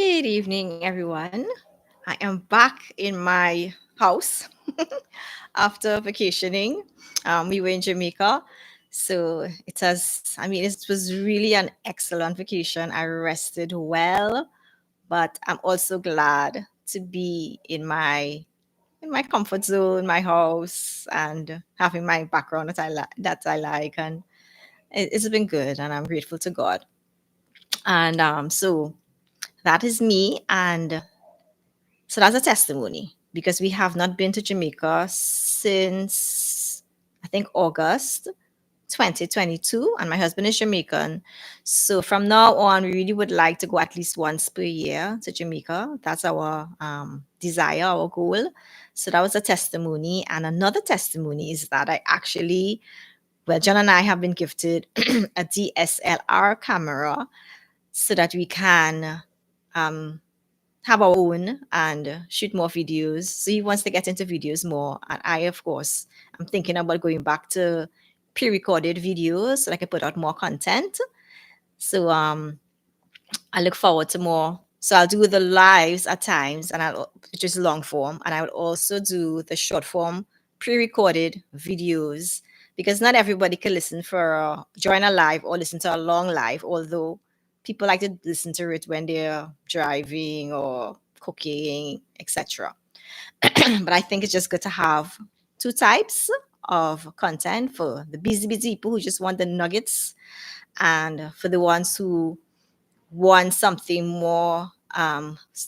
Good evening, everyone. I am back in my house after vacationing. We were in Jamaica. So it was really an excellent vacation. I rested well, but I'm also glad to be in my comfort zone, my house, and having my background that I like, and it's been good, and I'm grateful to God. And so that is me, and so that's a testimony because we have not been to Jamaica since I think August 2022, and my husband is Jamaican. So from now on, we really would like to go at least once per year to Jamaica. That's our desire, our goal. So that was a testimony. And another testimony is that John and I have been gifted a DSLR camera so that we can um, have our own and shoot more videos. So he wants to get into videos more. And I, of course, I'm thinking about going back to pre-recorded videos so that I can put out more content. So I look forward to more. So I'll do the lives at times, which is long form, and I will also do the short form pre-recorded videos because not everybody can listen for join a live or listen to a long live. Although people like to listen to it when they're driving or cooking, etc. But I think it's just good to have two types of content for the busy people who just want the nuggets, and for the ones who want something more,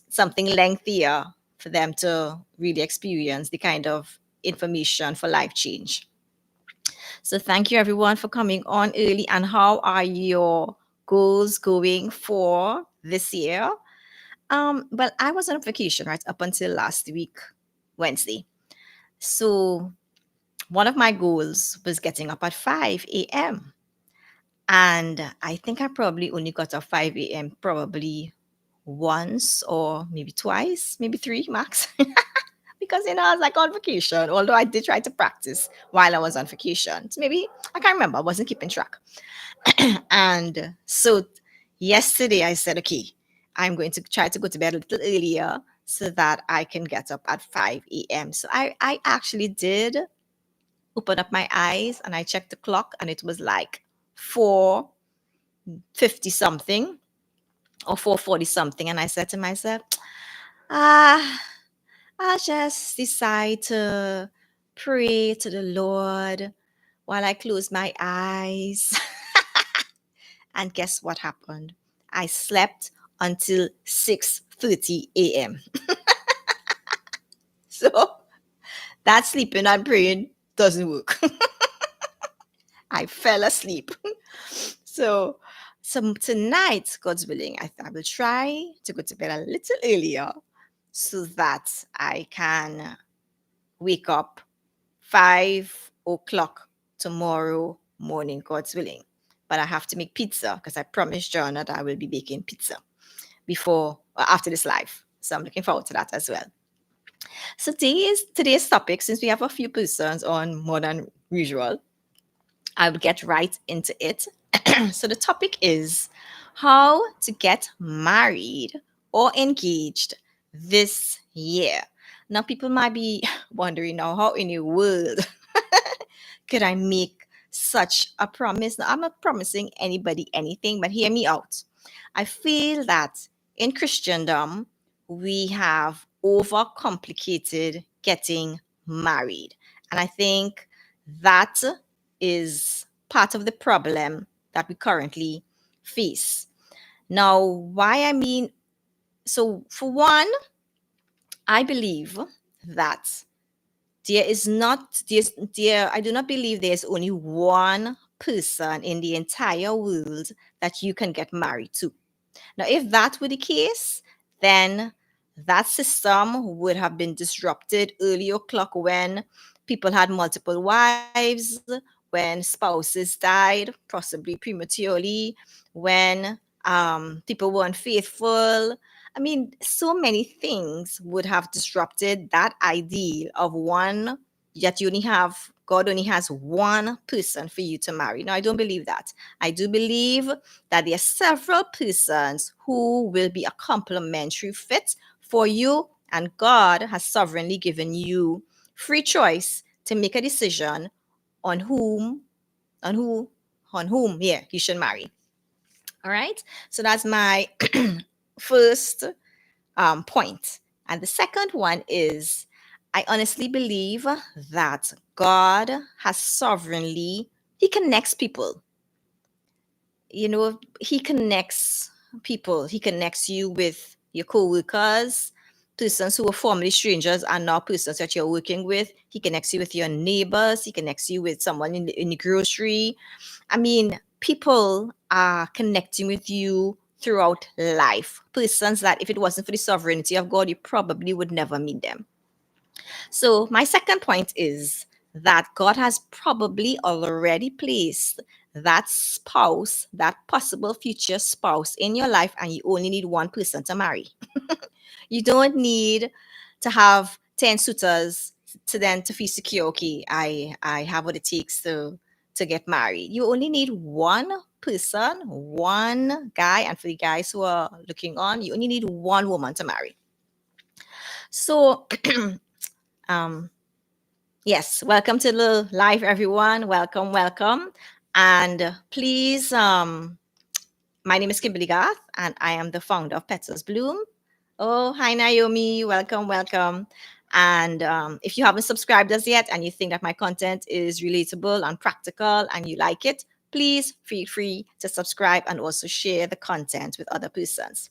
something lengthier for them to really experience the kind of information for life change. So thank you everyone for coming on early. And how are your goals going for this year? Well, I was on vacation right up until last week, Wednesday. So one of my goals was getting up at 5 a.m. And I think I probably only got up 5 a.m. probably once or maybe twice, maybe three max. Because I was like on vacation, although I did try to practice while I was on vacation. So maybe I can't remember, I wasn't keeping track. And so yesterday I said, okay, I'm going to try to go to bed a little earlier so that I can get up at 5 a.m. So I actually did open up my eyes and I checked the clock and it was like 4:50 something or 4:40 something. And I said to myself, ah, I'll just decide to pray to the Lord while I close my eyes. And guess what happened? I slept until 6:30 a.m. So that sleeping and praying doesn't work. I fell asleep. So, so tonight, God's willing, I will try to go to bed a little earlier so that I can wake up 5 o'clock tomorrow morning, God's willing. But I have to make pizza because I promised John that I will be baking pizza before or after this live. So I'm looking forward to that as well. So today's topic, since we have a few persons on more than usual, I will get right into it. So the topic is how to get married or engaged this year. Now, people might be wondering now, how in the world could I make such a promise? Now, I'm not promising anybody anything, but hear me out. I feel that in Christendom, we have overcomplicated getting married. And I think that is part of the problem that we currently face. Now, why I mean, so for one, I believe that there is not there I do not believe there's only one person in the entire world that you can get married to. Now, if that were the case, then that system would have been disrupted early o'clock when people had multiple wives, when spouses died, possibly prematurely, when people weren't faithful. I mean, so many things would have disrupted that ideal of one, yet you only have God only has one person for you to marry. No, I don't believe that. I do believe that there are several persons who will be a complementary fit for you, and God has sovereignly given you free choice to make a decision on on who, yeah, you should marry. All right. So that's my first point. And the second one is I honestly believe that God has sovereignly, He connects people. You know, He connects people. He connects you with your co workers, persons who were formerly strangers are now persons that you're working with. He connects you with your neighbors. He connects you with someone in the grocery. I mean, people are connecting with you throughout life. Persons that, if it wasn't for the sovereignty of God, you probably would never meet them. So, my second point is that God has probably already placed that spouse, that possible future spouse in your life, and you only need one person to marry. You don't need to have 10 suitors to then to feel secure. Okay, I have what it takes to get married. You only need one person, one guy, and for the guys who are looking on, you only need one woman to marry. So um yes, welcome to the live, everyone. Welcome, welcome. And please, my name is Kimberly Garth, and I am the founder of Petals Bloom. Oh, hi, Naomi. Welcome, welcome. And if you haven't subscribed as yet and you think that my content is relatable and practical and you like it, please feel free to subscribe and also share the content with other persons.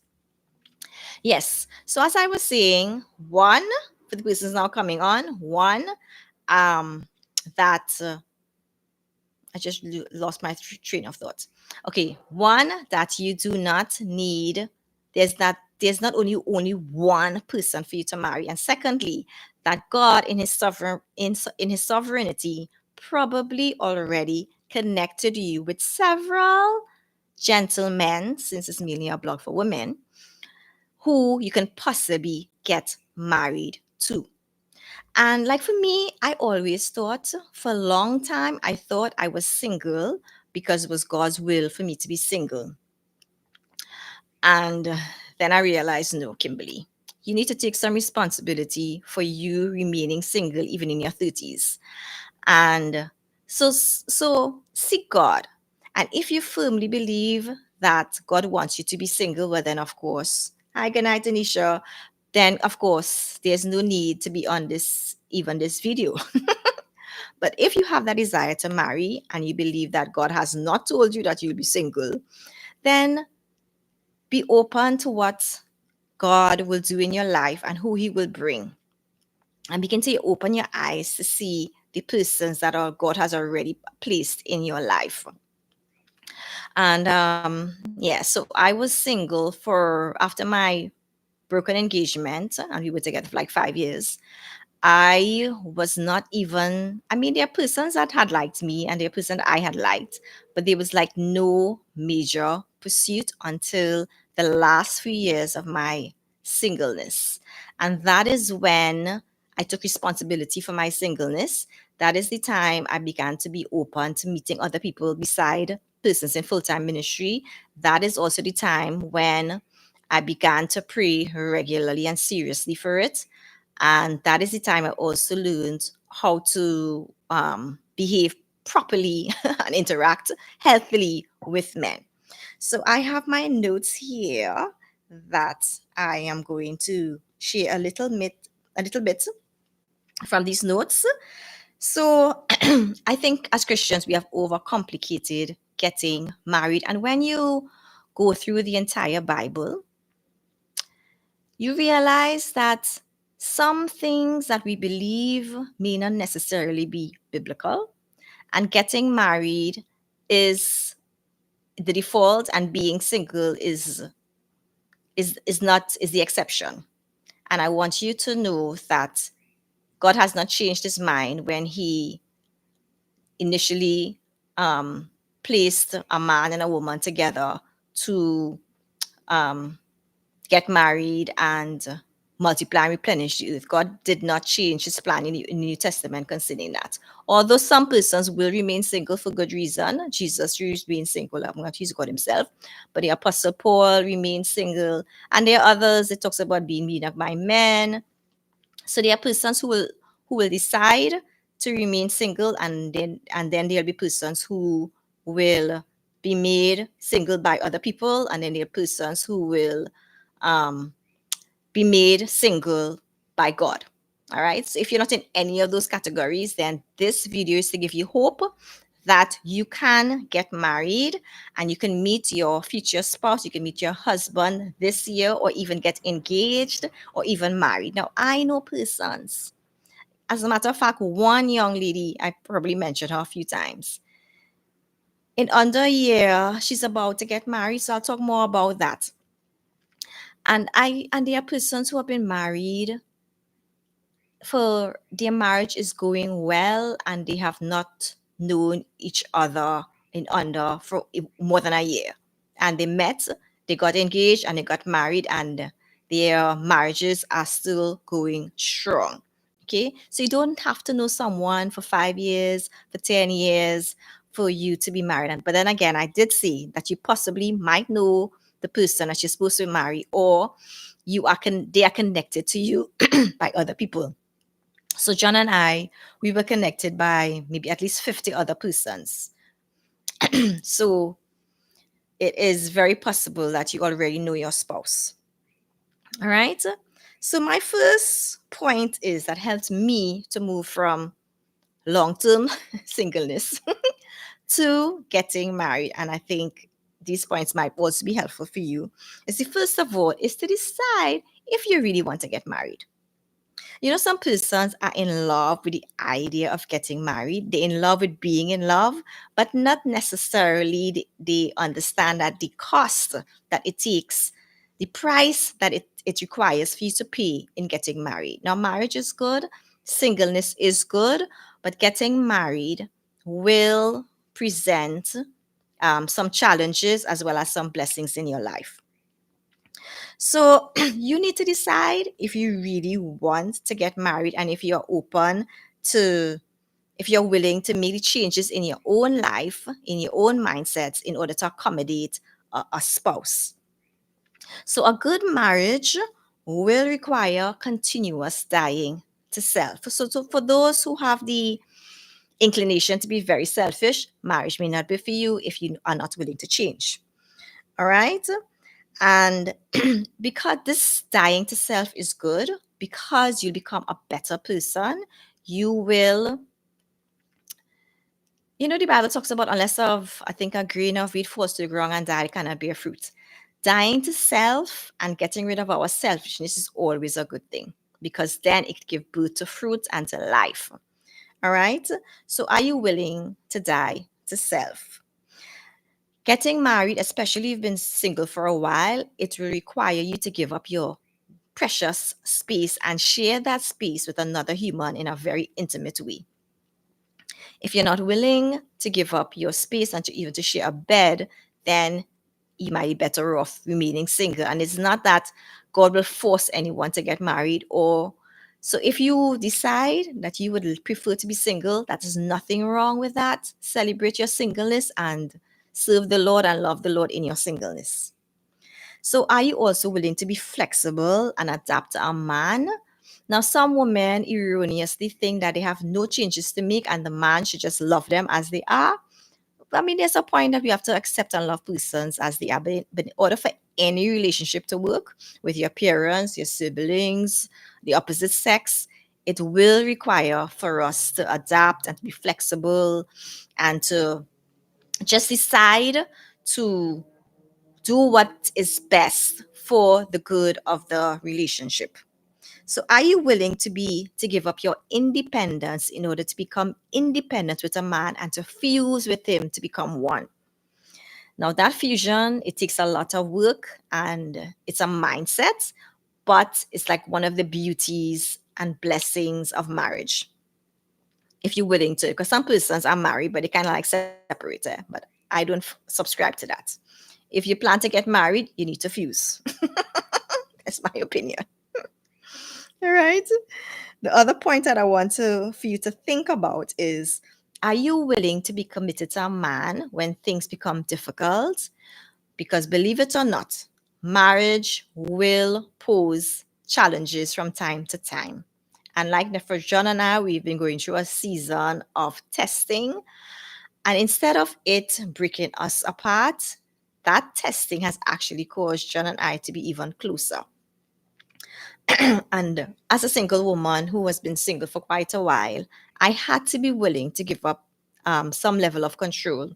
Yes. So as I was saying, one, for the persons now coming on, one, that I just lost my train of thought. Okay, one, that you do not need. There's not only one person for you to marry, and secondly, that God in His sovereignty probably already connected you with several gentlemen, since it's mainly a blog for women, who you can possibly get married to. And like for me, I always thought for a long time, I thought I was single because it was God's will for me to be single. And then I realized, no, Kimberly, you need to take some responsibility for you remaining single even in your 30s. And so seek God. And if you firmly believe that God wants you to be single, well, then of course, hi, good night, Anisha. Then of course, there's no need to be on this video. But if you have that desire to marry and you believe that God has not told you that you'll be single, then be open to what God will do in your life and who He will bring. And begin to open your eyes to see the persons that God has already placed in your life. And yeah, so I was single for after my broken engagement, and we were together for like 5 years. I was not even, I mean, there are persons that had liked me and there are persons that I had liked, but there was like no major pursuit until the last few years of my singleness. And that is when I took responsibility for my singleness. That is the time I began to be open to meeting other people beside persons in full time ministry. That is also the time when I began to pray regularly and seriously for it. And that is the time I also learned how to behave properly and interact healthily with men. So I have my notes here that I am going to share a little bit from these notes. So I think as Christians we have overcomplicated getting married, and when you go through the entire Bible, you realize that some things that we believe may not necessarily be biblical, and getting married is the default and being single is the exception. And I want you to know that God has not changed his mind when he initially placed a man and a woman together to um, get married and multiply and replenish the earth. God did not change his plan in the New Testament concerning that. Although some persons will remain single for good reason, Jesus remained single, I'm not he's God himself, but the Apostle Paul remained single, and there are others, it talks about being beaten up by men. So there are persons who will decide to remain single, and then there'll be persons who will be made single by other people, and then there are persons who will um, be made single by God. All right. So if you're not in any of those categories, then this video is to give you hope that you can get married and you can meet your future spouse, you can meet your husband this year, or even get engaged or even married. Now, I know persons, as a matter of fact, one young lady, I probably mentioned her a few times. In under a year, she's about to get married, so I'll talk more about that. And there are persons who have been married for their marriage is going well and they have not known each other in under for more than a year, and they met, they got engaged, and they got married, and their marriages are still going strong. Okay, so you don't have to know someone for 5 years, for 10 years for you to be married. But then again, I did say that you possibly might know the person that you're supposed to marry, or they are connected to you by other people. So John and I, we were connected by maybe at least 50 other persons. So it is very possible that you already know your spouse. All right. So my first point is that helped me to move from long-term singleness to getting married. And I think these points might also be helpful for you. Is the first of all is to decide if you really want to get married. You know, some persons are in love with the idea of getting married. They're in love with being in love, but not necessarily they understand that the cost that it takes, the price that it requires for you to pay in getting married. Now, marriage is good, singleness is good, but getting married will present some challenges as well as some blessings in your life. So you need to decide if you really want to get married and if you're open to, if you're willing to make the changes in your own life, in your own mindsets in order to accommodate a spouse. So a good marriage will require continuous dying to self. So for those who have the inclination to be very selfish, marriage may not be for you if you are not willing to change. All right. And because this dying to self is good, because you'll become a better person, you will, you know, the Bible talks about unless of, I think, a grain of wheat falls to the ground and die, it cannot bear fruit. Dying to self and getting rid of our selfishness is always a good thing because then it gives birth to fruit and to life. All right. So are you willing to die to self? Getting married, especially if you've been single for a while, it will require you to give up your precious space and share that space with another human in a very intimate way. If you're not willing to give up your space and to even to share a bed, then you might be better off remaining single. And it's not that God will force anyone to get married, or so if you decide that you would prefer to be single, that is nothing wrong with that. Celebrate your singleness and serve the Lord and love the Lord in your singleness. So are you also willing to be flexible and adapt to a man? Now, some women erroneously think that they have no changes to make and the man should just love them as they are. I mean, there's a point that we have to accept and love persons as they are. But in order for any relationship to work with your parents, your siblings, the opposite sex, it will require for us to adapt and to be flexible and to just decide to do what is best for the good of the relationship. So are you willing to give up your independence in order to become independent with a man and to fuse with him to become one? Now that fusion, it takes a lot of work and it's a mindset, but it's like one of the beauties and blessings of marriage. If you're willing to, because some persons are married, but they kind of like separated, but I don't subscribe to that. If you plan to get married, you need to fuse. That's my opinion. All right. The other point that I want for you to think about is, are you willing to be committed to a man when things become difficult? Because believe it or not, marriage will pose challenges from time to time. And like for John and I, we've been going through a season of testing. And instead of it breaking us apart, that testing has actually caused John and I to be even closer. And as a single woman who has been single for quite a while, I had to be willing to give up some level of control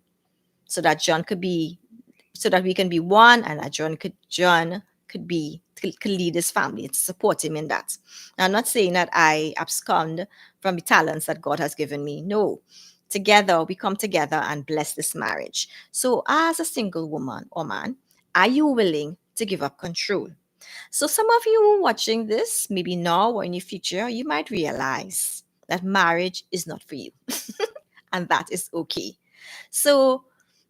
so that so that we can be one, and that John could lead his family and support him in that. Now, I'm not saying that I abscond from the talents that God has given me. No. Together, we come together and bless this marriage. So, as a single woman or man, are you willing to give up control? So, some of you watching this, maybe now or in the future, you might realize that marriage is not for you, and that is okay. So,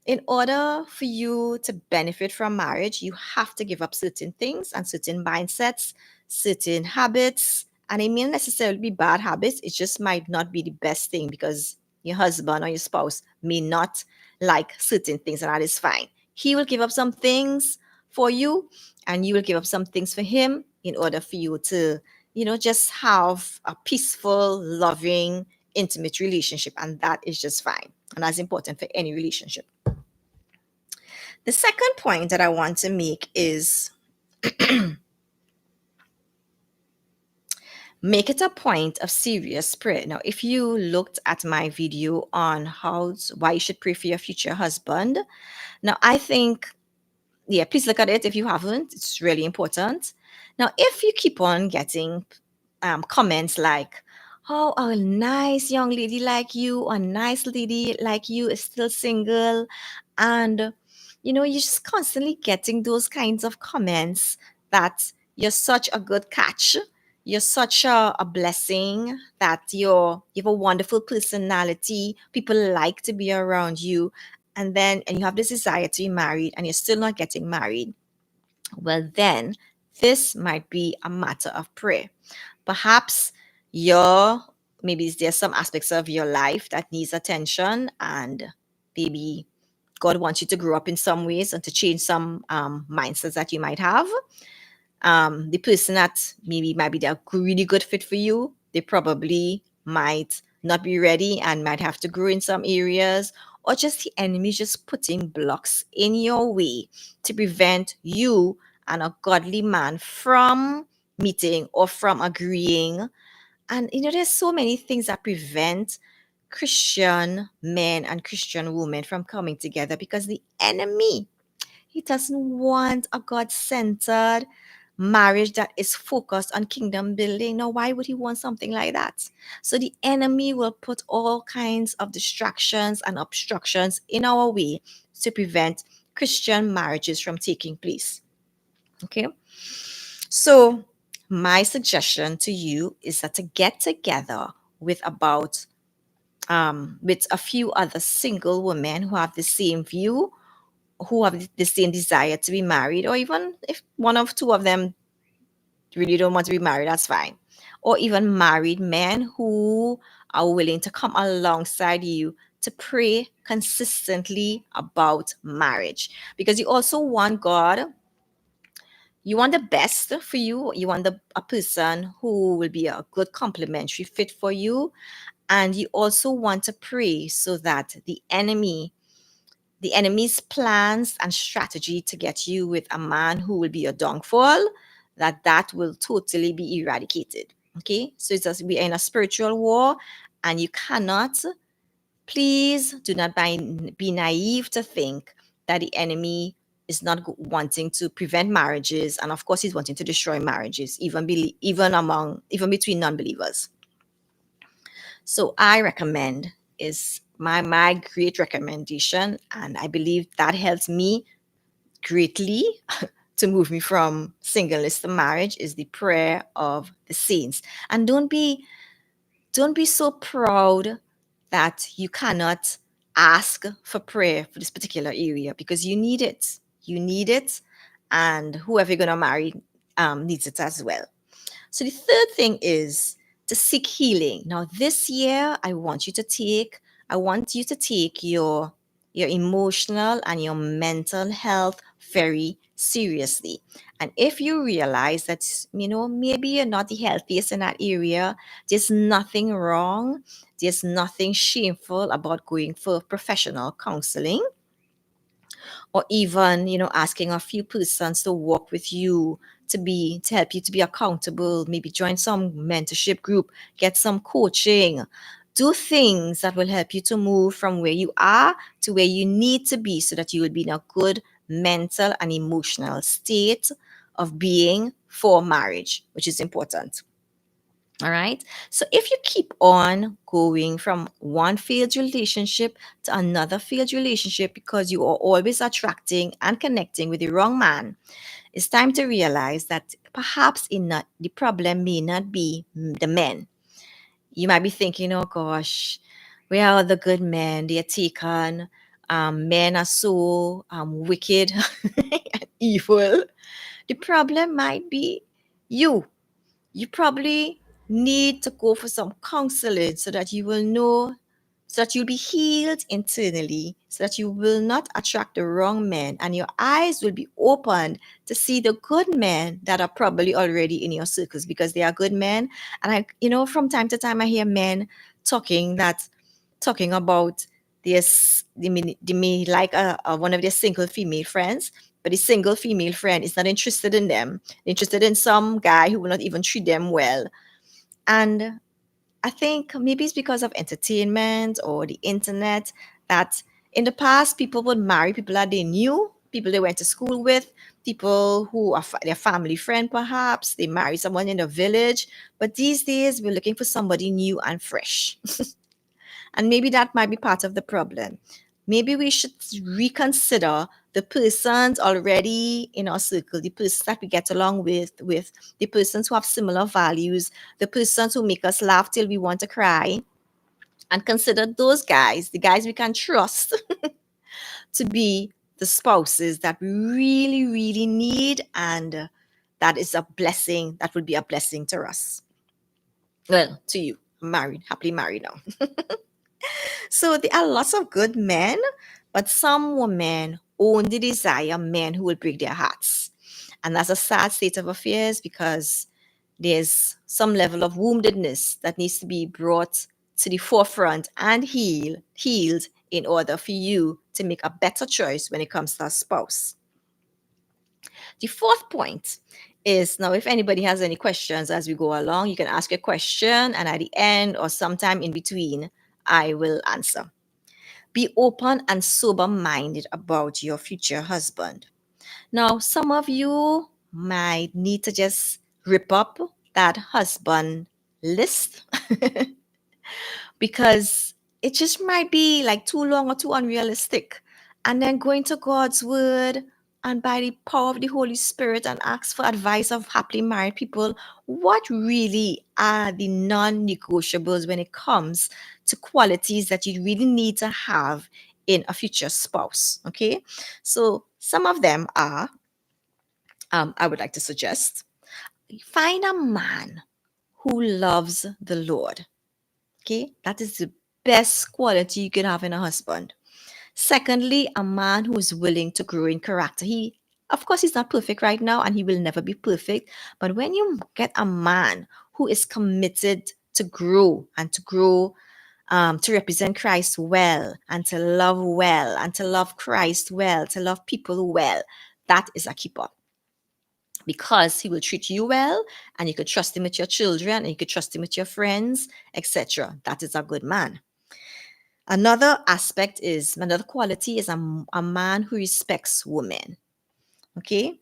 in order for you to benefit from marriage, you have to give up certain things and certain mindsets, certain habits. And it may not necessarily be bad habits, it just might not be the best thing because your husband or your spouse may not like certain things, and that is fine. He will give up some things for you, and you will give up some things for him in order for you to, just have a peaceful, loving, intimate relationship. And that is just fine. And that's important for any relationship. The second point that I want to make is make it a point of serious prayer. Now, if you looked at my video on why you should pray for your future husband, now I think, yeah, please look at it if you haven't. It's really important. Now, if you keep on getting comments like, "Oh, a nice young lady like you, a nice lady like you is still single," and you're just constantly getting those kinds of comments that you're such a good catch, you're such a blessing, that you have a wonderful personality, people like to be around you, and you have this desire to be married and you're still not getting married. Well, then this might be a matter of prayer. Perhaps your maybe there's some aspects of your life that needs attention, and maybe God wants you to grow up in some ways and to change some mindsets that you might have. The person that maybe might be a really good fit for you, they probably might not be ready and might have to grow in some areas, or just the enemy just putting blocks in your way to prevent you and a godly man from meeting or from agreeing. And there's so many things that prevent Christian men and Christian women from coming together because the enemy, he doesn't want a God centered marriage that is focused on kingdom building. Now, why would he want something like that? So the enemy will put all kinds of distractions and obstructions in our way to prevent Christian marriages from taking place. Okay. So, my suggestion to you is that to get together with with a few other single women who have the same view, who have the same desire to be married, or even if one of two of them really don't want to be married, that's fine. Or even married men who are willing to come alongside you to pray consistently about marriage. Because you also want God, you want the best for you. You want a person who will be a good complementary fit for you. And you also want to pray so that the enemy's plans and strategy to get you with a man who will be your downfall, that will totally be eradicated. Okay, so it's as we are in a spiritual war, and you cannot, please do not be naive to think that the enemy is not wanting to prevent marriages, and of course he's wanting to destroy marriages, even between non-believers. So I recommend, is my great recommendation, and I believe that helps me greatly to move me from singleness to marriage, is the prayer of the saints. And don't be so proud that you cannot ask for prayer for this particular area, because you need it, and whoever you're going to marry needs it as well. So the third thing is to seek healing. Now this year I want you to take your emotional and your mental health very seriously. And if you realize that, maybe you're not the healthiest in that area, there's nothing wrong, there's nothing shameful about going for professional counseling, or even, asking a few persons to work with you, to help you to be accountable, maybe join some mentorship group, get some coaching, do things that will help you to move from where you are to where you need to be, so that you will be in a good mental and emotional state of being for marriage, which is important. All right. So if you keep on going from one failed relationship to another failed relationship because you are always attracting and connecting with the wrong man, it's time to realize that perhaps the problem may not be the men. You might be thinking, oh gosh, where are the good men? They are taken. Men are so wicked and evil. The problem might be you. You probably need to go for some counseling so that you will know, so that you'll be healed internally, so that you will not attract the wrong men, and your eyes will be opened to see the good men that are probably already in your circles, because they are good men. And from time to time, I hear men talking about this. They may like one of their single female friends, but the single female friend is not interested in them, interested in some guy who will not even treat them well. And I think maybe it's because of entertainment or the internet that in the past people would marry people that they knew, people they went to school with, people who are their family friend perhaps. They marry someone in the village. But these days we're looking for somebody new and fresh. And maybe that might be part of the problem. Maybe we should reconsider the persons already in our circle, the persons that we get along with the persons who have similar values, the persons who make us laugh till we want to cry, and consider those guys, the guys we can trust, to be the spouses that we really, really need, and that is a blessing, that would be a blessing to us. Well, to you, married, happily married now. So there are lots of good men, but some women only desire men who will break their hearts. And that's a sad state of affairs, because there's some level of woundedness that needs to be brought to the forefront and healed in order for you to make a better choice when it comes to a spouse. The fourth point is, now, if anybody has any questions as we go along, you can ask a question, and at the end or sometime in between, I will answer. Be open and sober minded about your future husband. Now, some of you might need to just rip up that husband list because it just might be like too long or too unrealistic. And then go into God's word and by the power of the Holy Spirit and ask for advice of happily married people. What really are the non negotiables when it comes to qualities that you really need to have in a future spouse? Okay. So some of them are, I would like to suggest, find a man who loves the Lord. Okay. That is the best quality you can have in a husband. Secondly, a man who is willing to grow in character. Of course, he's not perfect right now and he will never be perfect. But when you get a man who is committed to grow and to represent Christ well, and to love Christ well, to love people well, that is a keeper, because he will treat you well, and you could trust him with your children, and you could trust him with your friends, etc. That is a good man. Another quality is a man who respects women. Okay.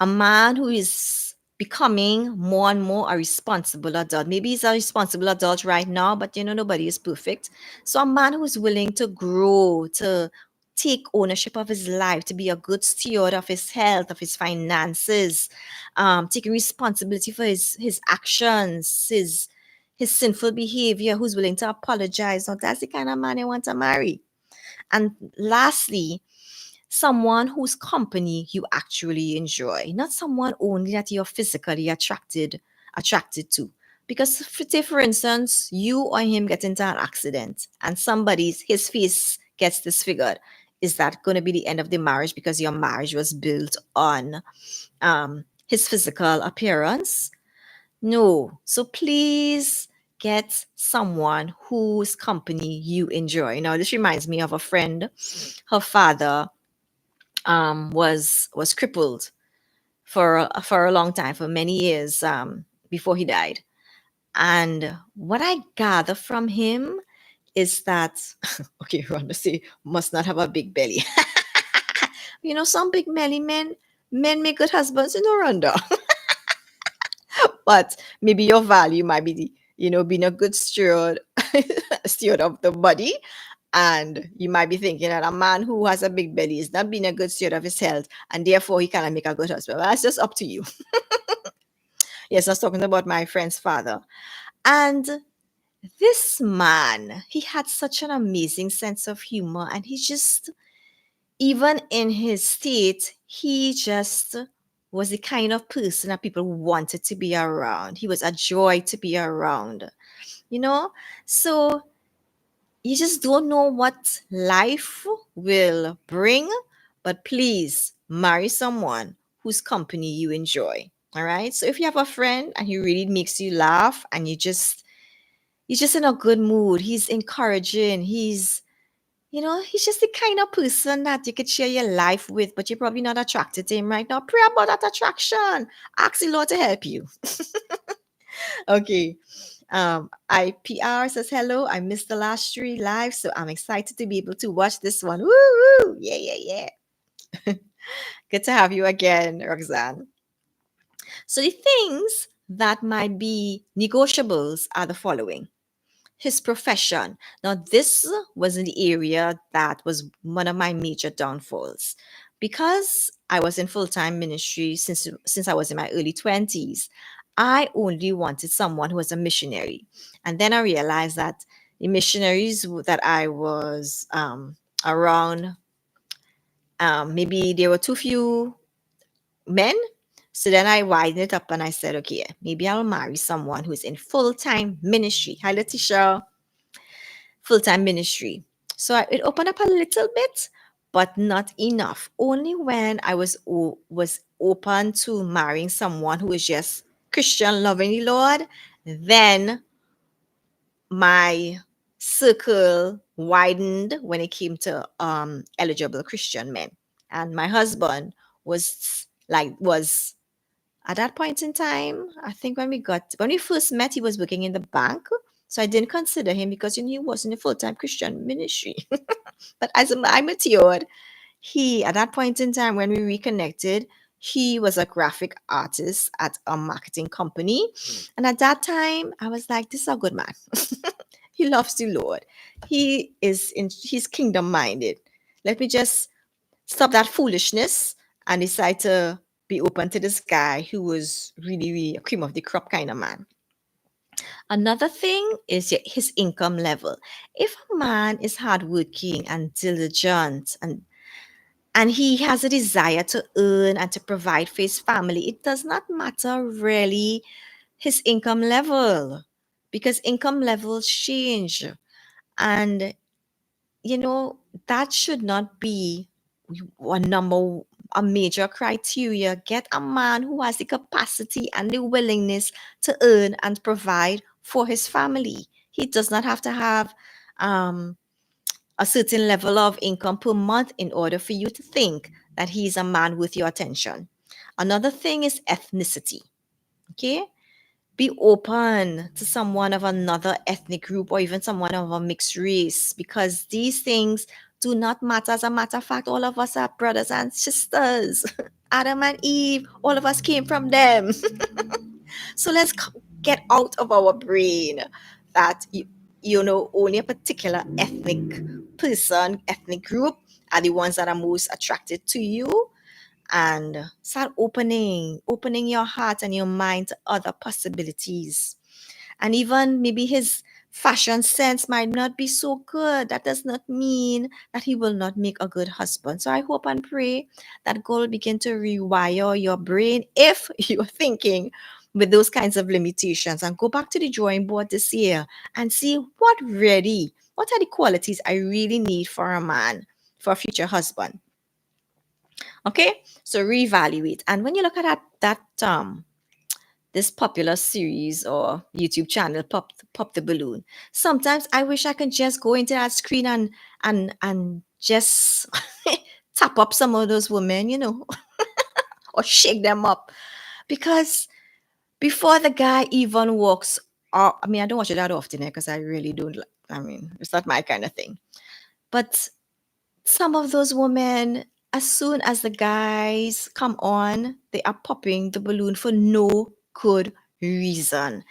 A man who is becoming more and more a responsible adult. Maybe he's a responsible adult right now, but nobody is perfect. So a man who is willing to grow, to take ownership of his life, to be a good steward of his health, of his finances, taking responsibility for his actions, his sinful behavior, who's willing to apologize. Now, that's the kind of man I want to marry. And lastly, someone whose company you actually enjoy, not someone only that you're physically attracted to. Because, say for instance, you or him get into an accident and his face gets disfigured. Is that going to be the end of the marriage because your marriage was built on his physical appearance? No. So please get someone whose company you enjoy. Now, this reminds me of a friend. Her father was crippled for a long time, for many years before he died. And what I gather from him is that okay, Rhonda say must not have a big belly. Some big belly men make good husbands, Rhonda. But maybe your value might be, being a good steward, steward of the body. And you might be thinking that a man who has a big belly is not being a good steward of his health, and therefore he cannot make a good husband. Well, that's just up to you. Yes, I was talking about my friend's father. And this man, he had such an amazing sense of humor, and he just, even in his state, he just was the kind of person that people wanted to be around. He was a joy to be around, you know? So you just don't know what life will bring, but please marry someone whose company you enjoy. All right. So if you have a friend and he really makes you laugh and you're just in a good mood, he's encouraging, he's just the kind of person that you could share your life with, but you're probably not attracted to him right now. Pray about that attraction. Ask the Lord to help you. Okay. IPR says hello. I missed the last three live, so I'm excited to be able to watch this one. Woo woo! Yeah, yeah, yeah. Good to have you again, Roxanne. So the things that might be negotiables are the following: his profession. Now, this was in the area that was one of my major downfalls. Because I was in full-time ministry since I was in my early 20s, I only wanted someone who was a missionary. And then I realized that the missionaries that I was around, maybe there were too few men. So then I widened it up and I said, okay, maybe I'll marry someone who's in full-time ministry. Hi, Letitia. Full-time ministry. So it opened up a little bit, but not enough. Only when I was open to marrying someone who is just Christian, loving the Lord, then my circle widened when it came to eligible Christian men. And my husband was at that point in time, I think when we first met, he was working in the bank. So I didn't consider him because he wasn't a full-time Christian ministry. But as I matured, at that point in time when we reconnected, he was a graphic artist at a marketing company. And at that time, I was like, this is a good man. He loves the Lord. He's kingdom minded. Let me just stop that foolishness and decide to be open to this guy who was really, really a cream of the crop kind of man. Another thing is his income level. If a man is hardworking and diligent and he has a desire to earn and to provide for his family, it does not matter really his income level, because income levels change. And that should not be a major criteria. Get a man who has the capacity and the willingness to earn and provide for his family. He does not have to have um, a certain level of income per month in order for you to think that he's a man worth your attention. Another thing is ethnicity. Okay, be open to someone of another ethnic group or even someone of a mixed race, because these things do not matter. As a matter of fact, all of us are brothers and sisters. Adam and Eve, all of us came from them. So let's get out of our brain that only a particular ethnic group are the ones that are most attracted to you, and start opening your heart and your mind to other possibilities. And even maybe his fashion sense might not be so good. That does not mean that he will not make a good husband. So I hope and pray that God will begin to rewire your brain if you're thinking with those kinds of limitations and go back to the drawing board this year and see what are the qualities I really need for a man, for a future husband. Okay, so reevaluate. And when you look at that this popular series or YouTube channel, Pop the Balloon. Sometimes I wish I could just go into that screen and just tap up some of those women, or shake them up. Because before the guy even walks out, I mean, I don't watch it that often because I really don't I mean, it's not my kind of thing. But some of those women, as soon as the guys come on, they are popping the balloon for no good reason.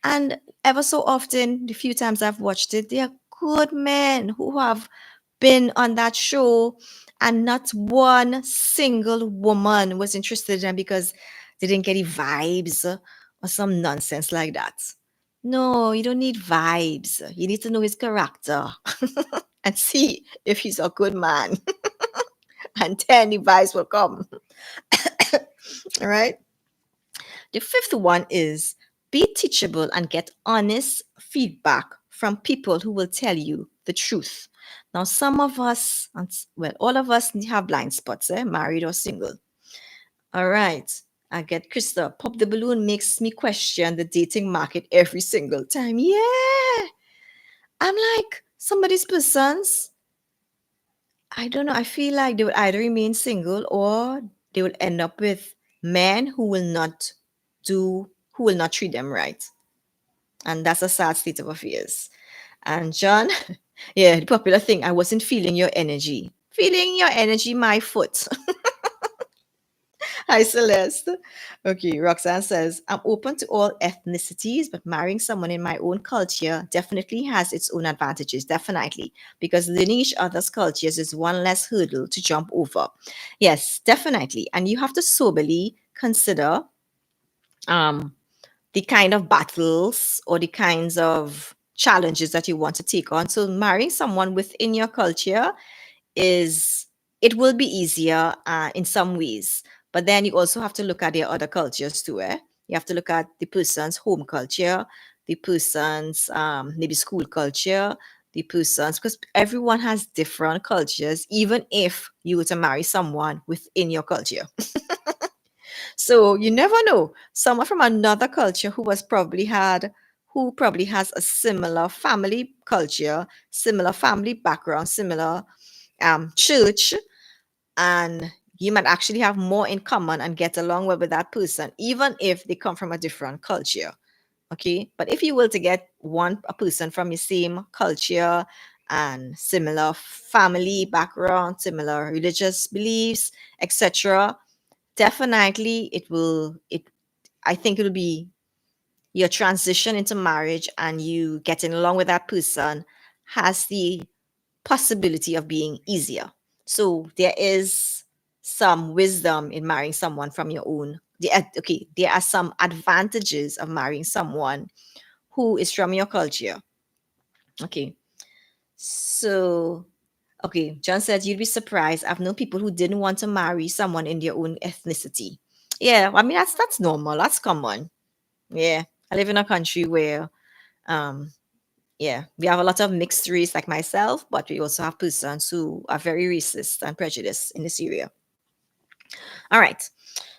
And ever so often, the few times I've watched it, they are good men who have been on that show, and not one single woman was interested in them because they didn't get any vibes or some nonsense like that. No, you don't need vibes. You need to know his character and see if he's a good man. And then the vibes will come. All right. The fifth one is be teachable and get honest feedback from people who will tell you the truth. Now, some of us, well, all of us have blind spots, married or single. All right. I get Krista. Pop the balloon makes me question the dating market every single time. Yeah. I'm like, some of these persons, I don't know. I feel like they will either remain single or they will end up with men who will not treat them right. And that's a sad state of affairs. And John, yeah, the popular thing, I wasn't feeling your energy. Feeling your energy, my foot. Hi, Celeste. Okay, Roxanne says, I'm open to all ethnicities, but marrying someone in my own culture definitely has its own advantages, definitely, because learning each other's cultures is one less hurdle to jump over. Yes, definitely. And you have to soberly consider um, the kind of battles or the kinds of challenges that you want to take on. So, marrying someone within your culture is it will be easier in some ways, but then you also have to look at their other cultures too. You have to look at the person's home culture, the person's maybe school culture, the person's, because everyone has different cultures, even if you were to marry someone within your culture. So you never know. Someone from another culture who probably has a similar family culture, similar family background, similar church, and you might actually have more in common and get along well with that person, even if they come from a different culture. Okay, but if you were to get a person from the same culture and similar family background, similar religious beliefs, etc., definitely it I think it'll be your transition into marriage and you getting along with that person has the possibility of being easier. So there is some wisdom in marrying someone from your own. Okay, there are some advantages of marrying someone who is from your culture. Okay, so okay, John said you'd be surprised. I've known people who didn't want to marry someone in their own ethnicity. Yeah, I mean that's normal. That's common. Yeah, I live in a country where um yeah, we have a lot of mixed race like myself, but we also have persons who are very racist and prejudiced in this area. All right.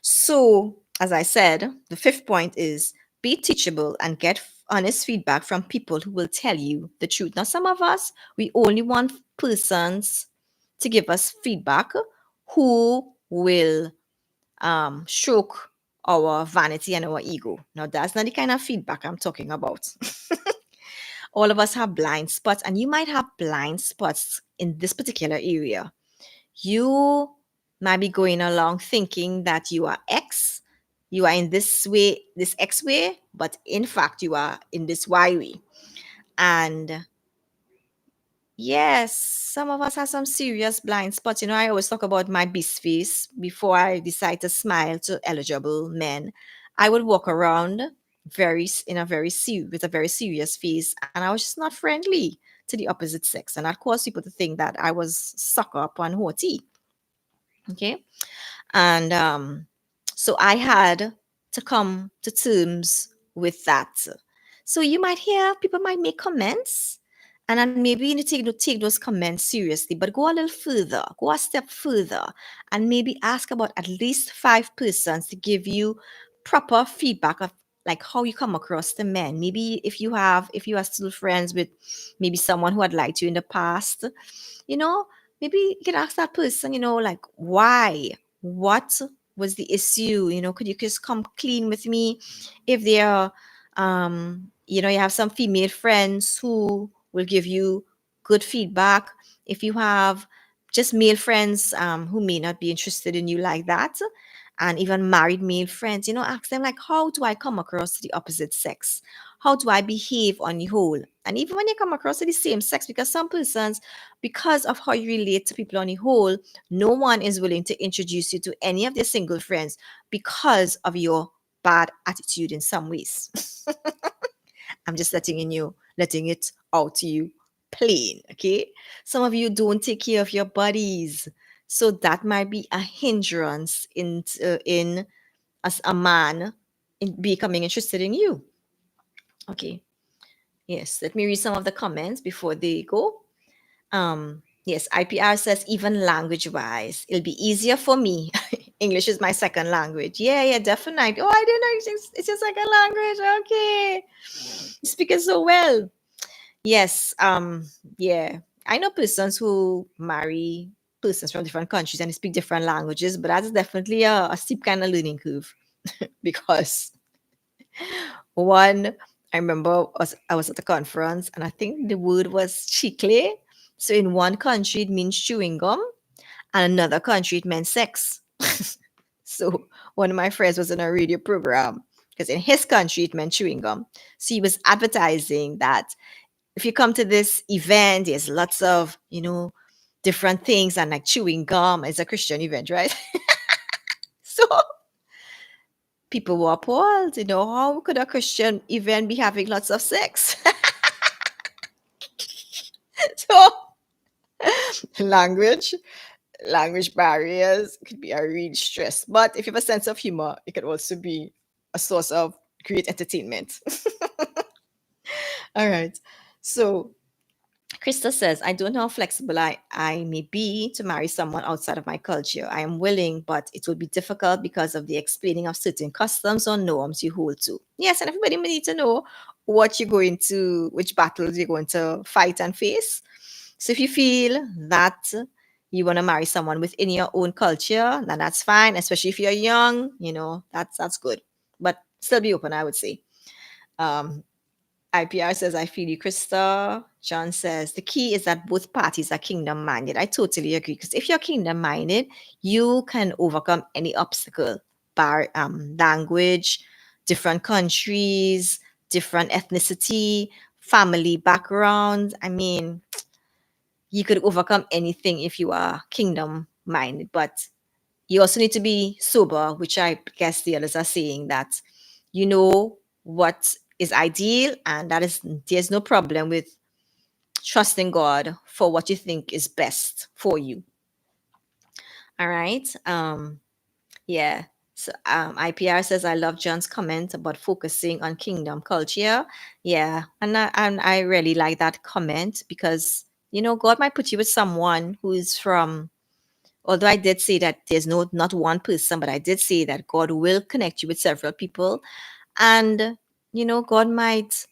So, as I said, the fifth point is be teachable and get honest feedback from people who will tell you the truth. Now, some of us, we only want persons to give us feedback who will stroke our vanity and our ego. Now, that's not the kind of feedback I'm talking about. All of us have blind spots, and you might have blind spots in this particular area. You might be going along thinking that you are X, you are in this way, this X way, but in fact, you are in this Y way. And yes, some of us have some serious blind spots. I always talk about my beast face before I decide to smile to eligible men. I would walk around with a very serious face, and I was just not friendly to the opposite sex, and that caused people to think that I was sucker up and haughty. Okay, and so I had to come to terms with that. So you might hear people might make comments, and then maybe you need to take those comments seriously, but go a little further, go a step further, and maybe ask about at least 5 persons to give you proper feedback of like how you come across the men. Maybe if you are still friends with maybe someone who had liked you in the past, you know, maybe you can ask that person, like why? What was the issue? Could you just come clean with me? If they're, you have some female friends who will give you good feedback. If you have just male friends who may not be interested in you like that, and even married male friends, ask them like, how do I come across to the opposite sex? How do I behave on the whole? And even when you come across to the same sex, because some persons, because of how you relate to people on the whole, no one is willing to introduce you to any of their single friends because of your bad attitude in some ways. I'm just letting it out to you plain, okay? Some of you don't take care of your bodies. So that might be a hindrance in as a man in becoming interested in you. Okay. Yes, let me read some of the comments before they go. Yes, IPR says even language wise, it'll be easier for me. English is my second language. Yeah, definitely. Oh, I didn't know it's your second language. Okay. You speak it so well. Yes, yeah. I know persons who marry persons from different countries and they speak different languages, but that's definitely a steep kind of learning curve because one, I remember I was at a conference and I think the word was chicle. So in one country it means chewing gum, and another country it meant sex. So one of my friends was in a radio program because in his country it meant chewing gum. So he was advertising that if you come to this event, there's lots of, different things, and like chewing gum is a Christian event, right? So people were appalled, how could a Christian event be having lots of sex? So language, language barriers could be a real stress. But if you have a sense of humor, it could also be a source of great entertainment. All right. So Krista says, I don't know how flexible I may be to marry someone outside of my culture. I am willing, but it will be difficult because of the explaining of certain customs or norms you hold to. Yes, and everybody may need to know what you're going to, which battles you're going to fight and face. So if you feel that you want to marry someone within your own culture, then that's fine, especially if you're young, that's good. But still be open, I would say. Um, IPR says, I feel you, Krista. John says, the key is that both parties are kingdom minded. I totally agree. Because if you're kingdom minded, you can overcome any obstacle, language, different countries, different ethnicity, family background. I mean, you could overcome anything if you are kingdom minded. But you also need to be sober, which I guess the others are saying that you know what is ideal, and that is there's no problem with trusting God for what you think is best for you. All right. Yeah. So IPR says I love John's comment about focusing on kingdom culture. Yeah, and I really like that comment because God might put you with someone who is from. Although I did say that there's not one person, but I did say that God will connect you with several people, and God might,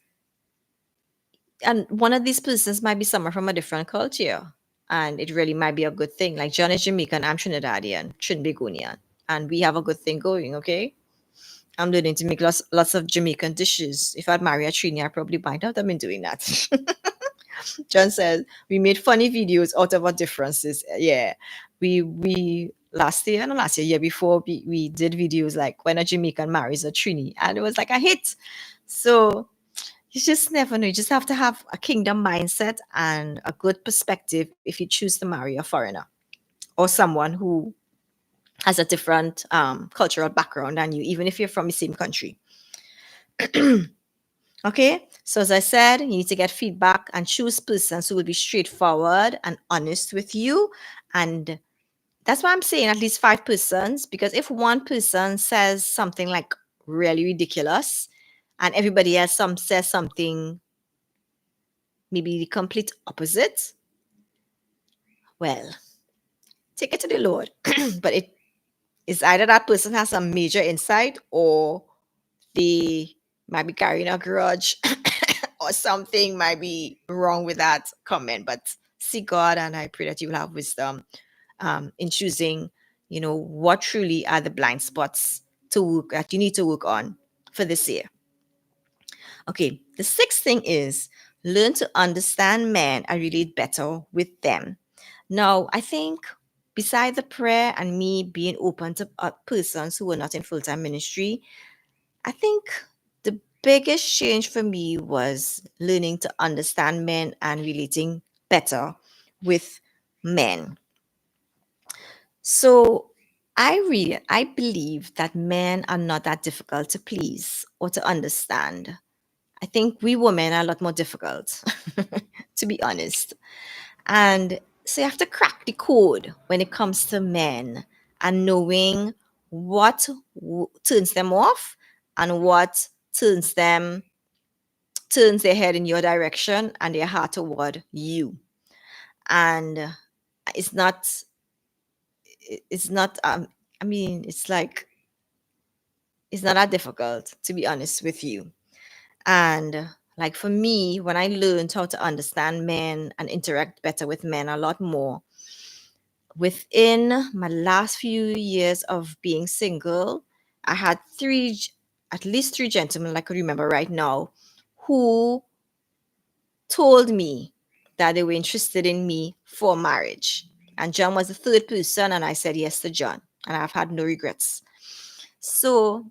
and one of these persons might be someone from a different culture, and it really might be a good thing. Like John is Jamaican, I'm Trinidadian, Trinbagonian, and we have a good thing going. Okay, I'm learning to make lots of Jamaican dishes. If I'd marry a Trini, I probably might not have been doing that. John says we made funny videos out of our differences. Yeah, we last year, not last year, year before, we did videos like when a Jamaican marries a Trini, and it was like a hit. So you just never know. You just have to have a kingdom mindset and a good perspective if you choose to marry a foreigner or someone who has a different cultural background than you, even if you're from the same country. Okay, so as I said, you need to get feedback and choose persons who will be straightforward and honest with you. And that's why I'm saying at least 5 persons, because if one person says something like, really ridiculous, and everybody else says something maybe the complete opposite, well, take it to the Lord. But it is either that person has some major insight, or they might be carrying a grudge, or something might be wrong with that comment. But seek God, and I pray that you will have wisdom in choosing, what truly are the blind spots to work that you need to work on for this year. Okay, the sixth thing is learn to understand men and relate better with them. Now, I think beside the prayer and me being open to persons who were not in full time ministry, I think the biggest change for me was learning to understand men and relating better with men. So I believe that men are not that difficult to please or to understand. I think we women are a lot more difficult, to be honest. And so you have to crack the code when it comes to men, and knowing what turns them off, and what turns their head in your direction and their heart toward you. And it's not it's not I mean, it's not that difficult, to be honest with you. And like for me, when I learned how to understand men and interact better with men a lot more, within my last few years of being single, I had at least three gentlemen I could remember right now, who told me that they were interested in me for marriage. And John was the third person, and I said yes to John. And I've had no regrets. So,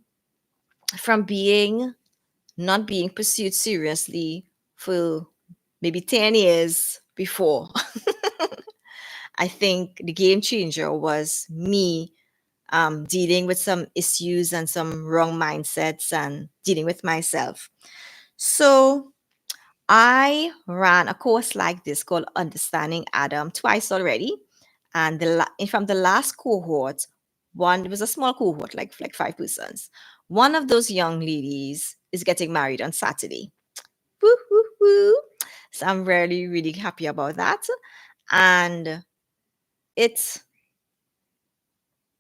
from not being pursued seriously for maybe 10 years before, I think the game changer was me dealing with some issues and some wrong mindsets, and dealing with myself. So, I ran a course like this called Understanding Adam twice already. And from the last cohort, one, it was a small cohort, like 5 persons. One of those young ladies is getting married on Saturday. Woo, woo, woo. So I'm really, really happy about that. And it's,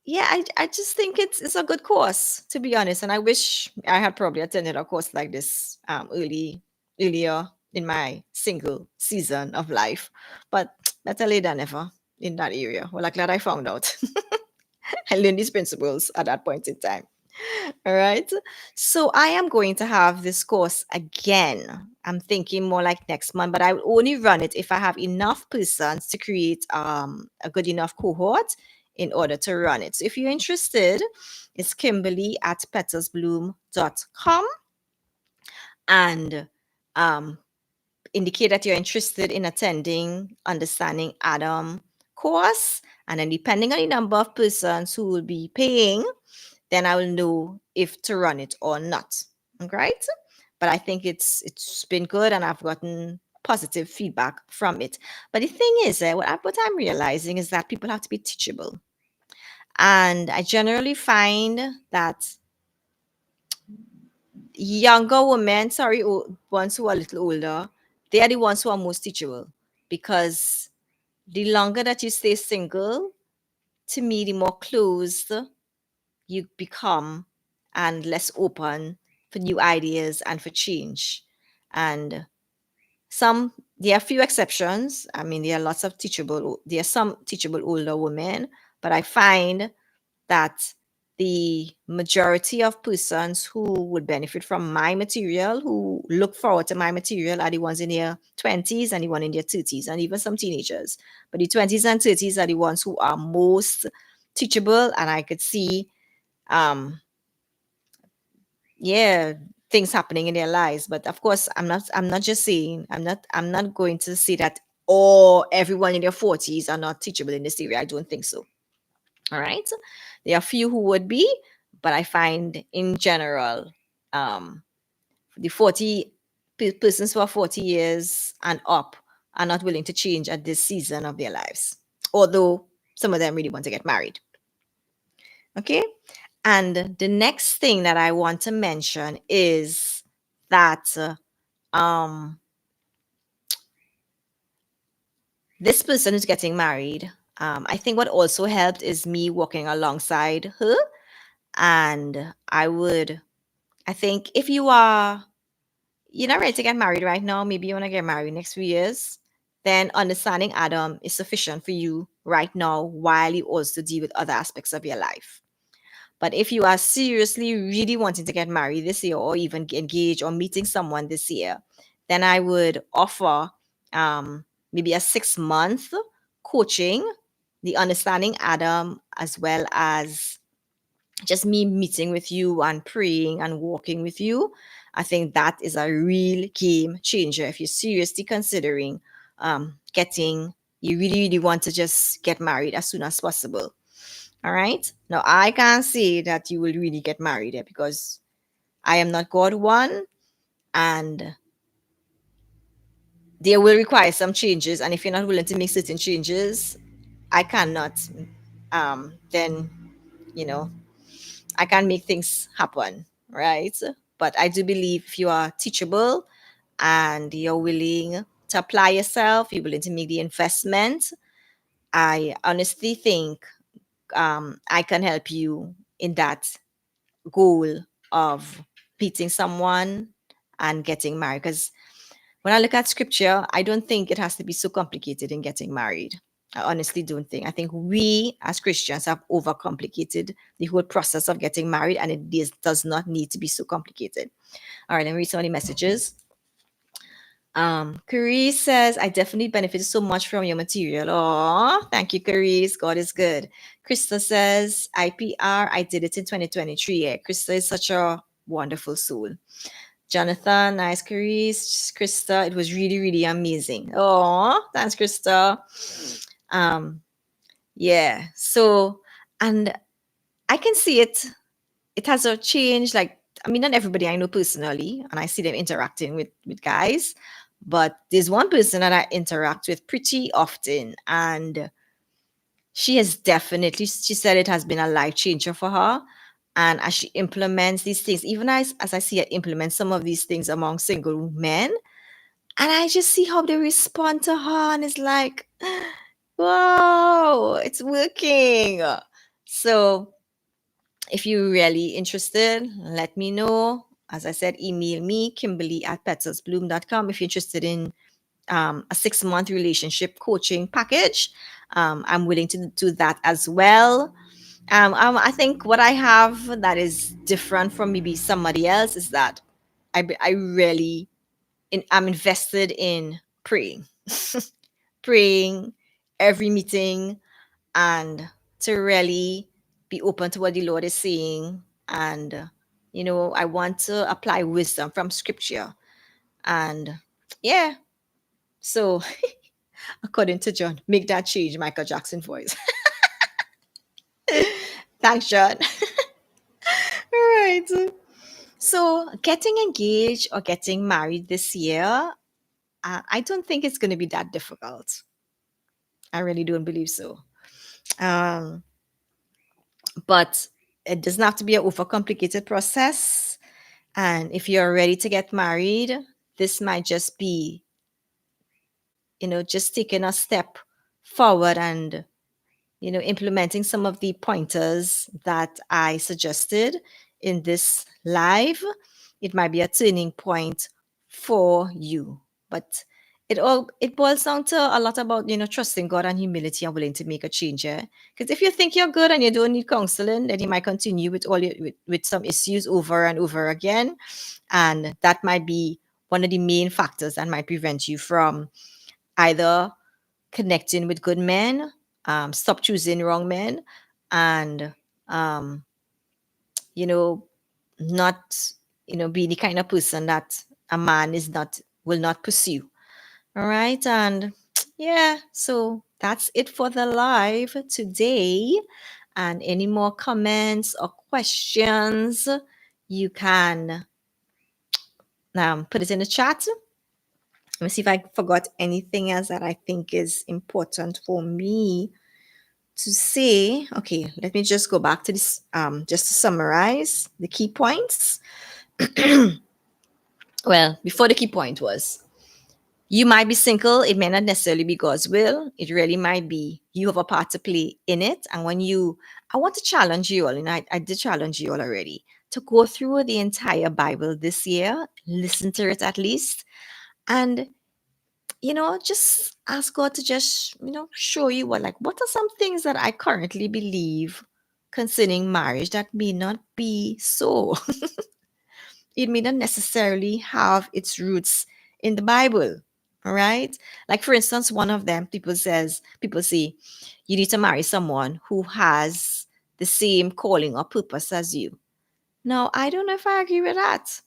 yeah, I just think it's a good course, to be honest. And I wish I had probably attended a course like this earlier in my single season of life. But better late than never in that area. Well, I'm glad I found out. I learned these principles at that point in time. All right. So I am going to have this course again. I'm thinking more like next month, but I will only run it if I have enough persons to create a good enough cohort in order to run it. So if you're interested, it's Kimberly at petalsbloom.com, and um, indicate that you're interested in attending Understanding Adam course. And then depending on the number of persons who will be paying, then I will know if to run it or not. All right. But I think it's been good, and I've gotten positive feedback from it. But the thing is, what I'm realizing is that people have to be teachable. And I generally find that younger women, sorry, ones who are a little older, they are the ones who are most teachable, because the longer that you stay single, to me, the more closed you become, and less open for new ideas and for change. And there are few exceptions. I mean, there are some teachable older women, but I find that the majority of persons who would benefit from my material, who look forward to my material, are the ones in their 20s and the one in their 30s, and even some teenagers. But the 20s and 30s are the ones who are most teachable, and I could see um yeah, things happening in their lives. But of course, I'm not going to say that all everyone in their 40s are not teachable in this area. I don't think so. All right. There are few who would be, but I find in general, um, the persons who are 40 years and up are not willing to change at this season of their lives, although some of them really want to get married. Okay. And the next thing that I want to mention is that um, this person who's getting married, I think what also helped is me walking alongside her. And I think if you're not ready to get married right now, maybe you want to get married next few years, then understanding Adam is sufficient for you right now while you also deal with other aspects of your life. But if you are seriously really wanting to get married this year or even get engaged or meeting someone this year, then I would offer maybe a 6 month coaching, the understanding Adam, as well as just me meeting with you and praying and walking with you. I think that is a real game changer if you're seriously considering getting, you really, really want to just get married as soon as possible. All right. Now, I can't say that you will really get married because I am not God one, and there will require some changes. And if you're not willing to make certain changes, I cannot, then, you know, I can make things happen. Right. But I do believe if you are teachable and you're willing to apply yourself, you're willing to make the investment, I honestly think I can help you in that goal of meeting someone and getting married. Because when I look at scripture, I don't think it has to be so complicated in getting married. I honestly don't think. I think we as Christians have overcomplicated the whole process of getting married, and does not need to be so complicated. All right, let me read some of the messages. Carice says, I definitely benefited so much from your material. Oh, thank you, Carice. God is good. Krista says, IPR, I did it in 2023. Yeah, Krista is such a wonderful soul. Jonathan, nice, Carice. Krista, it was really, really amazing. Oh, thanks, Krista. Um, yeah. So, and I can see it has a change. Like, I mean, not everybody I know personally, and I see them interacting with guys, but there's one person that I interact with pretty often, and she has definitely, she said it has been a life changer for her. And as she implements these things, even as I see her implement some of these things among single men, and I just see how they respond to her, and it's like, wow, it's working. So if you're really interested, let me know. As I said, email me, Kimberly at petalsbloom.com, if you're interested in a 6 month relationship coaching package. I'm willing to do that as well. I think what I have that is different from maybe somebody else is that I really, I'm invested in praying, praying every meeting, and to really be open to what the Lord is saying. And, I want to apply wisdom from scripture. And yeah, so according to John, make that change, Michael Jackson voice. Thanks, John. All right. So getting engaged or getting married this year, I don't think it's going to be that difficult. I really don't believe so. Um, but it doesn't have to be an overcomplicated process. And if you're ready to get married, this might just be, just taking a step forward and, implementing some of the pointers that I suggested in this live. It might be a turning point for you. But it boils down to a lot about, trusting God and humility and willing to make a change. Because if you think you're good and you don't need counseling, then you might continue with with some issues over and over again. And that might be one of the main factors that might prevent you from either connecting with good men, stop choosing wrong men, and um, you know, not be the kind of person that a man is not will not pursue. All right, and yeah, so that's it for the live today. And any more comments or questions, you can put it in the chat. Let me see if I forgot anything else that I think is important for me to say, okay, let me just go back to this, just to summarize the key points. Well, before the key point was, you might be single, it may not necessarily be God's will. It really might be you have a part to play in it. And I want to challenge you all, and I did challenge you all already, to go through the entire Bible this year, listen to it at least, and just ask God to just, show you what are some things that I currently believe concerning marriage that may not be so. It may not necessarily have its roots in the Bible. All right. Like for instance, one of them, people say, you need to marry someone who has the same calling or purpose as you. Now, I don't know if I agree with that,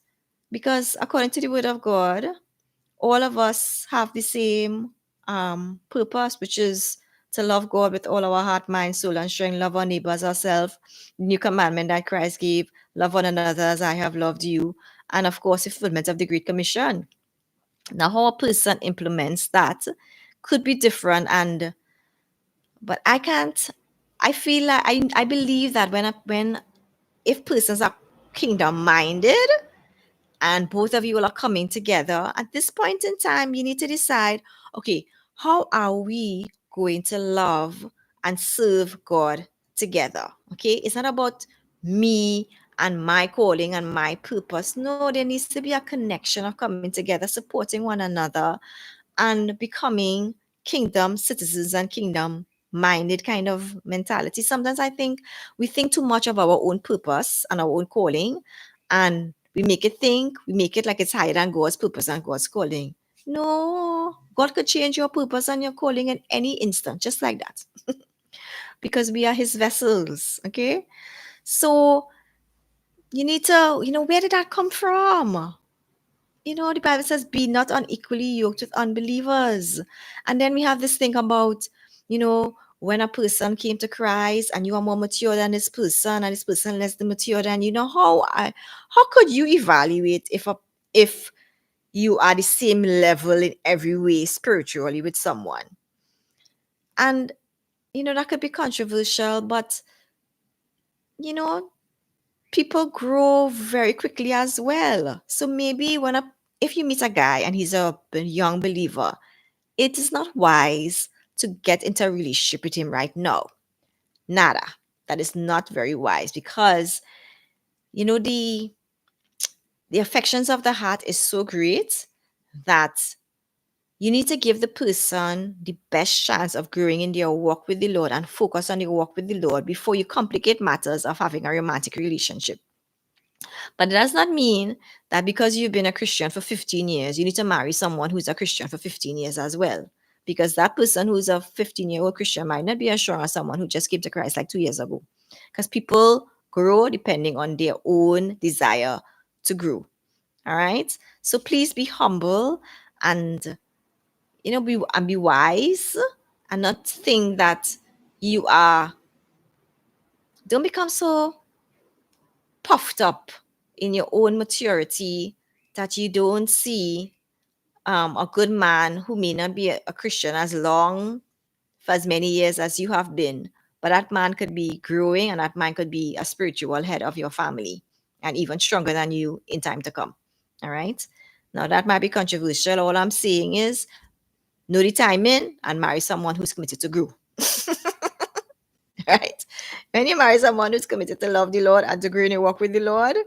because according to the word of God, all of us have the same purpose, which is to love God with all our heart, mind, soul, and strength, love our neighbors ourselves. New commandment that Christ gave, love one another as I have loved you. And of course, the fulfillment of the Great Commission. Now, how a person implements that could be different, but I can't. I feel like I believe that when if persons are kingdom minded, and both of you all are coming together, at this point in time, you need to decide, okay, how are we going to love and serve God together? Okay, it's not about me and my calling and my purpose. No, there needs to be a connection of coming together, supporting one another, and becoming kingdom citizens and kingdom minded kind of mentality. Sometimes I think we think too much of our own purpose and our own calling, and we make it like it's higher than God's purpose and God's calling. No, God could change your purpose and your calling in any instant, just like that, because we are His vessels. Okay, so you need to, where did that come from? The Bible says, be not unequally yoked with unbelievers. And then we have this thing about, when a person came to Christ and you are more mature than this person and this person less mature than how could you evaluate if you are the same level in every way spiritually with someone? And that could be controversial, but you know people grow very quickly as well. So maybe if you meet a guy and he's a young believer, it is not wise to get into a relationship with him right now. Nada. That is not very wise, because the affections of the heart is so great that you need to give the person the best chance of growing in their walk with the Lord and focus on the walk with the Lord before you complicate matters of having a romantic relationship. But it does not mean that because you've been a Christian for 15 years, you need to marry someone who's a Christian for 15 years as well. Because that person who's a 15-year-old Christian might not be as strong as someone who just came to Christ like 2 years ago. Because people grow depending on their own desire to grow. All right. So please be humble and be wise, and not think that you are don't become so puffed up in your own maturity that you don't see a good man who may not be a Christian as long for as many years as you have been, but that man could be growing and that man could be a spiritual head of your family and even stronger than you in time to come. All right. Now, that might be controversial. All I'm saying is know the timing and marry someone who's committed to grow. Right? When you marry someone who's committed to love the Lord and to grow in your walk with the Lord,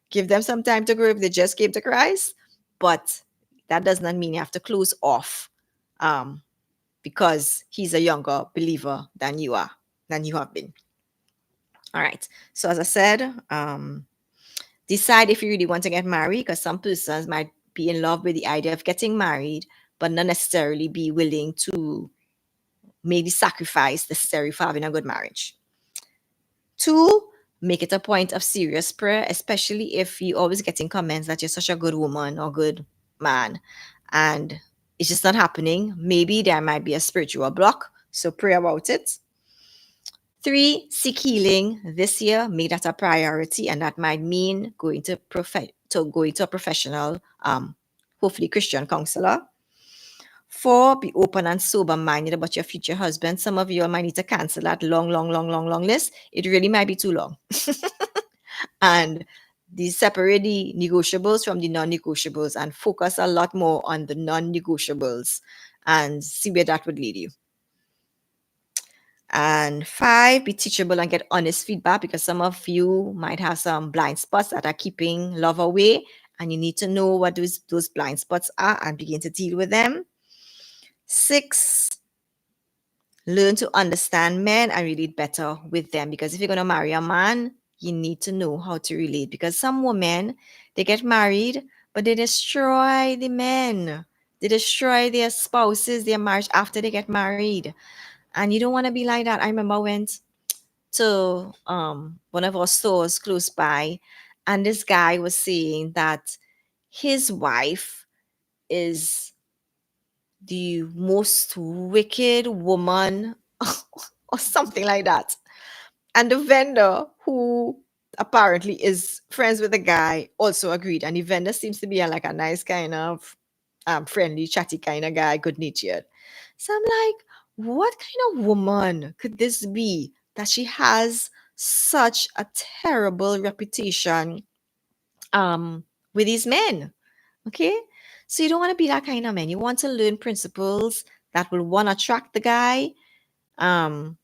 give them some time to grow if they just came to Christ. But that does not mean you have to close off because he's a younger believer than you have been. All right. So as I said, decide if you really want to get married, because some persons might be in love with the idea of getting married, but not necessarily be willing to make the sacrifice necessary for having a good marriage. 2, make it a point of serious prayer, especially if you're always getting comments that you're such a good woman or good man and it's just not happening. Maybe there might be a spiritual block. So pray about it. 3, seek healing this year. Make that a priority, and that might mean going to a professional, hopefully Christian counselor. 4, be open and sober minded about your future husband. Some of you might need to cancel that long list. It really might be too long. And separate the negotiables from the non-negotiables and focus a lot more on the non-negotiables and see where that would lead you. And 5, be teachable and get honest feedback, because some of you might have some blind spots that are keeping love away, and you need to know what those blind spots are and begin to deal with them. 6, learn to understand men and relate better with them, because if you're going to marry a man, you need to know how to relate, because some women, they get married but they destroy the men, they destroy their spouses, their marriage after they get married, and you don't want to be like that. I remember I went to one of our stores close by, and this guy was saying that his wife is the most wicked woman or something like that. And the vendor, who apparently is friends with the guy, also agreed. And the vendor seems to be like a nice kind of friendly, chatty kind of guy, good natured. So I'm like, what kind of woman could this be that she has such a terrible reputation with these men? Okay. So you don't want to be that kind of man. You want to learn principles that will want to attract the guy, um,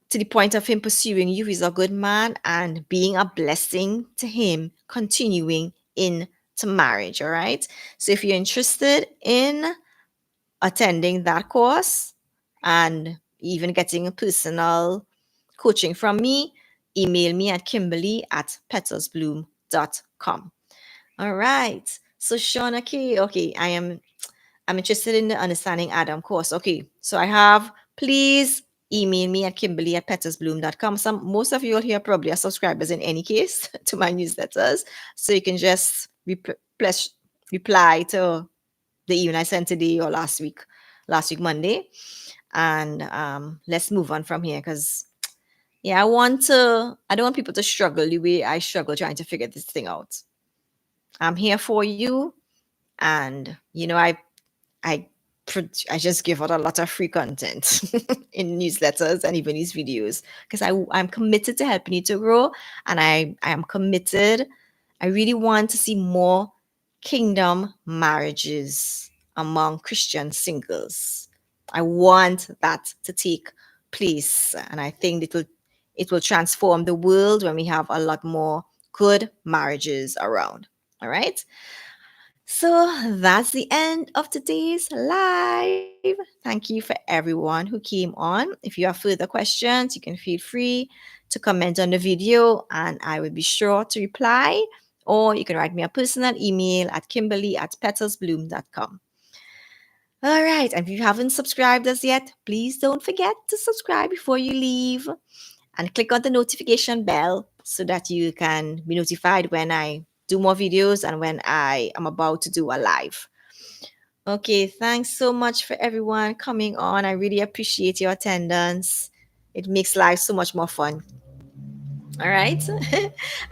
to the point of him pursuing you. He's a good man and being a blessing to him, continuing into marriage. All right. So if you're interested in attending that course and even getting a personal coaching from me, email me at kimberly@petalsbloom.com. All right. So Shauna K, okay, I'm interested in the Understanding Adam course. Okay, so I have, please email me at kimberly@petalsbloom.com. Most of you all here probably are subscribers in any case to my newsletters. So you can just reply to the email I sent today or last week Monday. And let's move on from here, because yeah, I don't want people to struggle the way I struggle trying to figure this thing out. I'm here for you. And I I just give out a lot of free content in newsletters and even these videos, because I'm committed to helping you to grow, and I am committed. I really want to see more kingdom marriages among Christian singles. I want that to take place, and I think it will transform the world when we have a lot more good marriages around. All right. So that's the end of today's live. Thank you for everyone who came on. If you have further questions, you can feel free to comment on the video and I will be sure to reply. Or you can write me a personal email at kimberly@petalsbloom.com. All right. And if you haven't subscribed us yet, please don't forget to subscribe before you leave and click on the notification bell so that you can be notified when I do more videos and when I am about to do a live. Okay, thanks so much for everyone coming on. I really appreciate your attendance. It makes life so much more fun. All right.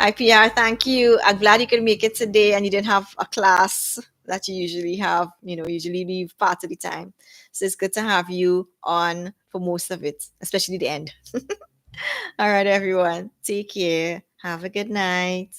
IPR, thank you. I'm glad you could make it today and you didn't have a class that you usually have, usually leave part of the time. So it's good to have you on for most of it, especially the end. All right, everyone. Take care. Have a good night.